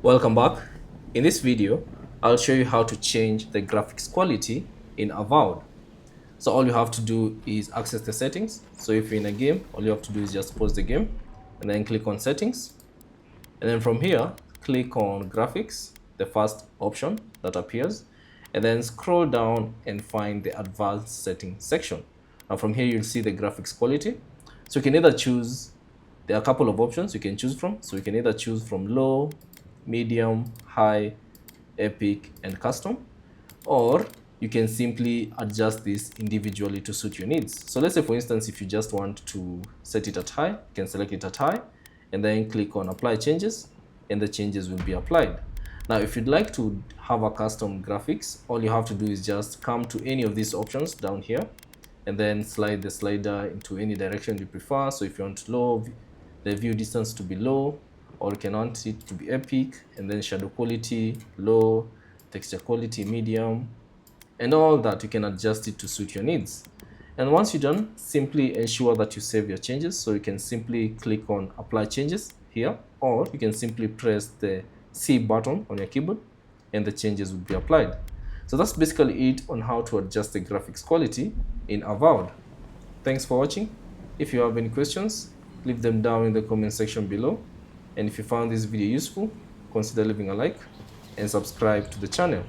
Welcome back. In this video, I'll show you how to change the graphics quality in Avowed. So all you have to do is access the settings. So if you're in a game, all you have to do is just pause the game and then click on settings. And then from here, click on graphics, the first option that appears, and then scroll down and find the advanced settings section. Now from here, you'll see the graphics quality. So you can either choose, there are a couple of options you can choose from. So you can either choose from low, medium, high, epic, and custom, or you can simply adjust this individually to suit your needs. So let's say, for instance, if you just want to set it at high, you can select it at high and then click on apply changes, and the changes will be applied. Now, if you'd like to have a custom graphics, all you have to do is just come to any of these options down here and then slide the slider into any direction you prefer. So if you want low, the view distance to be low, or you can want it to be epic, and then shadow quality low, texture quality medium, and all that you can adjust it to suit your needs. And once you're done, simply ensure that you save your changes. So you can simply click on apply changes here, or you can simply press the C button on your keyboard and the changes will be applied. So that's basically it on how to adjust the graphics quality in Avowed. Thanks for watching. If you have any questions, leave them down in the comment section below. And if you found this video useful, consider leaving a like and subscribe to the channel.